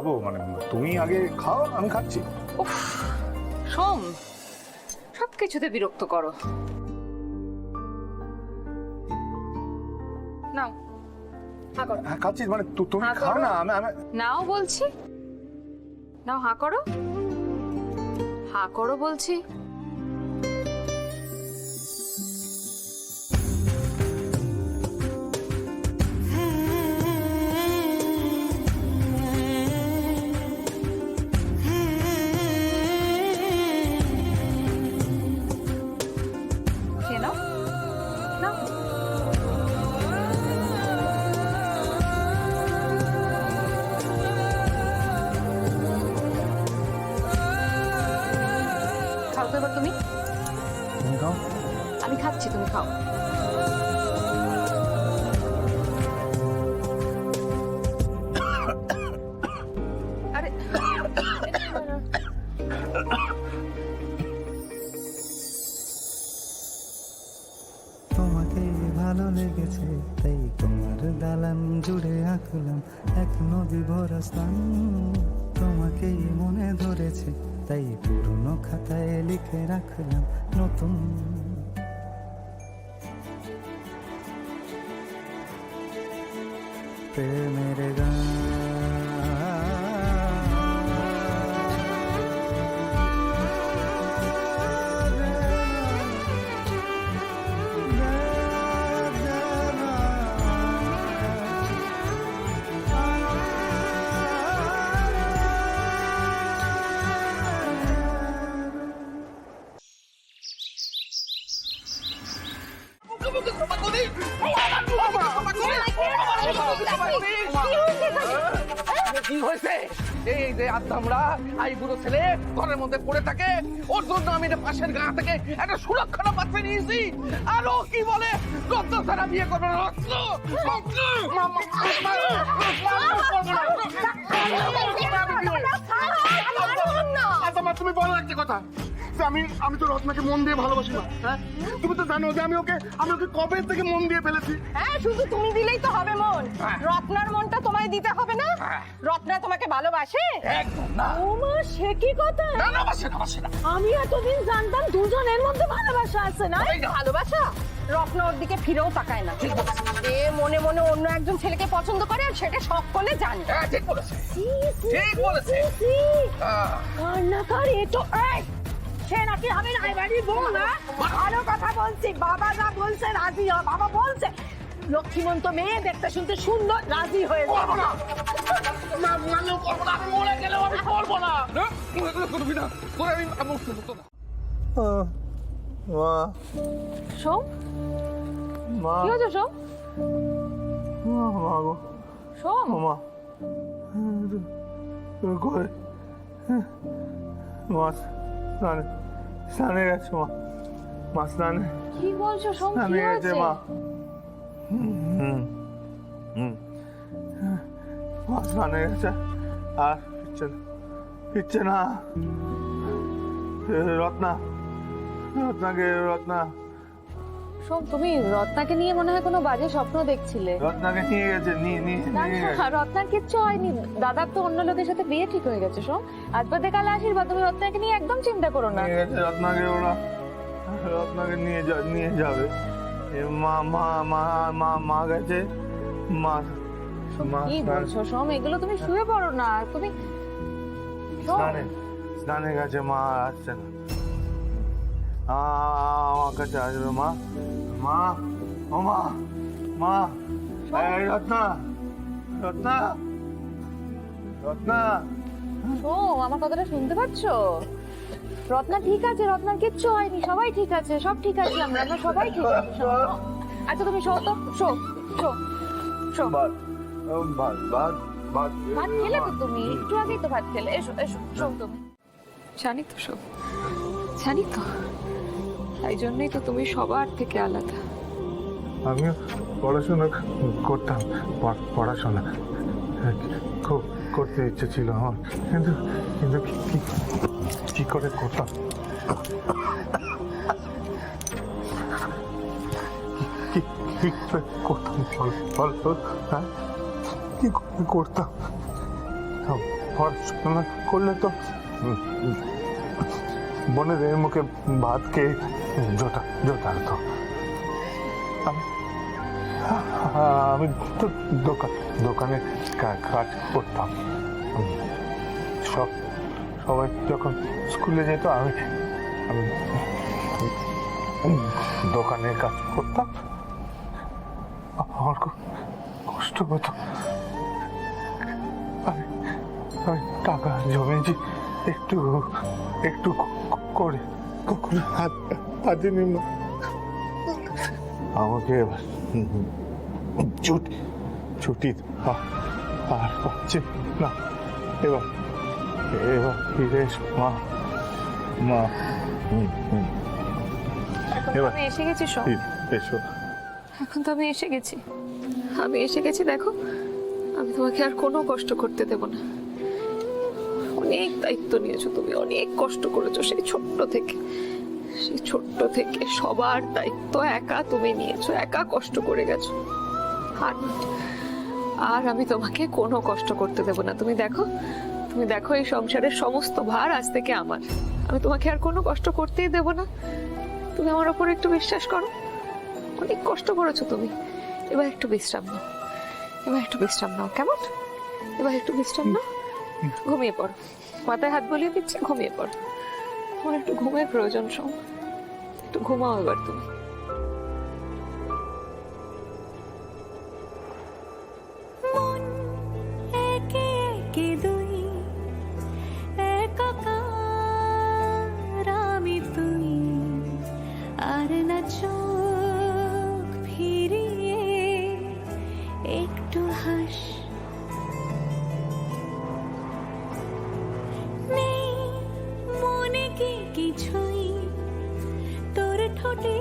খাবো, মানে তুমি আগে খাও, আমি খাচ্ছি। উফ সোম, সবকিছুতে বিরক্ত করো। নাও হা করো। হ্যাঁ খাচ্ছি, মানে তুমি হ্যাঁ, খাও করো। না, আমি নাও বলছি, নাও হা করো, হা করো বলছি। খেয়ে নাও, নাও। খাও তো এবার তুমি। তুমি খাও। আমি খাচ্ছি, তুমি খাও। আরে তোমাকে ভালো লেগেছে তাই তোমার দালান জুড়ে আঁকলাম এক নদী ভরা স্থান। তোমাকেই মনে ধরেছে তাই পুরনো খাতায় লিখে রাখলাম নতুন। প্রেমের গান কি হয়েছে? এই যে আত্মামরা আই বুড়ো ছেলে ঘরের মধ্যে পড়ে থাকে, ওর জন্য আমি এটা পাশের গা থেকে একটা সুরক্ষা পাত্রে নিয়েছি। আর ও কি বলে রত্ন ছাড়া বিয়ে করবে না, রত্ন। আচ্ছা তুমি বলো একটা কথা, যে আমি তো রত্নাকে মন দিয়ে ভালোবাসি না। হ্যাঁ তুমি তো জানো যে আমি ওকে কবে থেকে মন দিয়ে ফেলেছি। হ্যাঁ শুধু তুমি দিলেই তো হবে মন, রত্নার মনটা তোমায় দিতে হবে না। রত্না তোমাকে ভালোবাসে? একদম না। ও মা, সে কি কথা! না না, বাসে না, বাসে না। আমি এতদিন জানতাম দুজনের মধ্যে ভালোবাসা আছে না। এই না। ভালোবাসা? রত্না ওর দিকে ফিরেও তাকায় না, এ মনে মনে অন্য একজন ছেলেকে পছন্দ করে আর সেটা সব করলে জানে। হ্যাঁ ঠিক বলেছে, ছি, ছি, ঠিক ছি, বলেছে। ছি, ছি। আহ, কার না কার এ তো সে নাকি হবে না এবারই বউ না। ভালো কথা বলছি, বাবা যা বলছে রাজি হ। বাবা বলছে লক্ষ্মীমন্ত মেয়ে, দেখতে শুনতে সুন্দর, রাজি হয়ে যাবে। করবো না। না, মানলেও করবো না, আমি মরে গেলেও আমি করবো না। না, তুই এগুলো করবি না, তোর আমি মুক্ত করতো না। মা সোম, মা কি হয়েছে সোম? মা গো সোম, মা তুমি কই? মা স্নানে স্নানে গেছে মা। মা স্নানে কি বলছো সোম? কি স্নানে গেছে হয়েছে? মা। মা স্নানে গেছে আর ফিরছে না। রত্না রত্না সোম, তুমি রত্নাকে নিয়ে মনে হয় কোনো বাজে স্বপ্ন দেখছিলে। রত্নাকে নিয়ে গেছে নিয়ে না গেছে। না, রত্নার কিচ্ছু হয়নি। দাদার তো অন্য লোকের সাথে বিয়ে ঠিক হয়ে গেছে সোম। আজ বাদে কাল আশীর্বাদ, তুমি রত্নাকে নিয়ে একদম চিন্তা করো না। নিয়ে গেছে রত্নাকে, ওরা রত্নাকে নিয়ে যাবে। এ মা মা মা মা মা গেছে। মা মা কি বলছো সোম? এগুলো তুমি শুয়ে পড়ো না তুমি। সোম, স্নানে গেছে মা, আসছে না। আমার কাছে আসবে মা। মা ও মা মা এই রত্না রত্না রত্না সোম, আমার কথাটা শুনতে পাচ্ছো? রত্না ঠিক আছে, রত্নার কিচ্ছু হয়নি, সবাই ঠিক আছে, সব ঠিক আছে, আমরা সবাই ঠিক আছে। আচ্ছা তুমি শো তো, শো শো শো। ভাত ভাত ভাত ভাত ভাত খেলে তো তুমি? একটু আগেই তো ভাত খেলে। এসো এসো শো তুমি। জানি তো শো, জানি তো, তাই জন্যই তো তুমি সবার থেকে আলাদা। আমিও পড়াশোনা করতাম, পড়াশোনা খুব করতে ইচ্ছে ছিল আমার, কিন্তু কিন্তু কি করে করতাম? কি করে করতাম? বল বল, হ্যাঁ কি করে করতাম? পড়াশোনা করলে তো বোনেদের মুখে ভাত খেয়ে জোটা হতো। আমি তো দোকানে কাজ করতাম। সবাই যখন স্কুলে যেত আমি দোকানে কাজ করতাম। আমার খুব কষ্ট হতো। আমি টাকা জমিয়েছি একটু একটু করে কখনো হাতে নিল। আমাকে ছুটি আর পাচ্ছি না। এবার ফিরে এসো মা। এবার আমি এসে গেছি সব। এসো। এখন তো আমি এসে গেছি। দেখো, আমি তোমাকে আর কোনো কষ্ট করতে দেব না। অনেক দায়িত্ব নিয়েছো তুমি, অনেক কষ্ট করেছো সেই ছোট্ট থেকে সবার দায়িত্ব একা তুমি নিয়েছো, একা কষ্ট করে গেছো। আর আমি তোমাকে কোনো কষ্ট করতে দেব না। তুমি দেখো এই সংসারের সমস্ত ভার আজ থেকে আমার। আমি তোমাকে আর কোনো কষ্ট করতেই দেব না। তুমি আমার উপর একটু বিশ্বাস করো। অনেক কষ্ট করেছো তুমি, এবার একটু বিশ্রাম নাও কেমন? এবার একটু বিশ্রাম নাও, ঘুমিয়ে পড়ো। মাথায় হাত বলিয়ে দিচ্ছি, ঘুমিয়ে পড়ো। তোমার একটু ঘুমের প্রয়োজন, একটু ঘুমাও এবার তুমি। আর না চোখ ফিরিয়ে একটু হাস, নেই মনে কি কিছুই তোর ঠোঁটে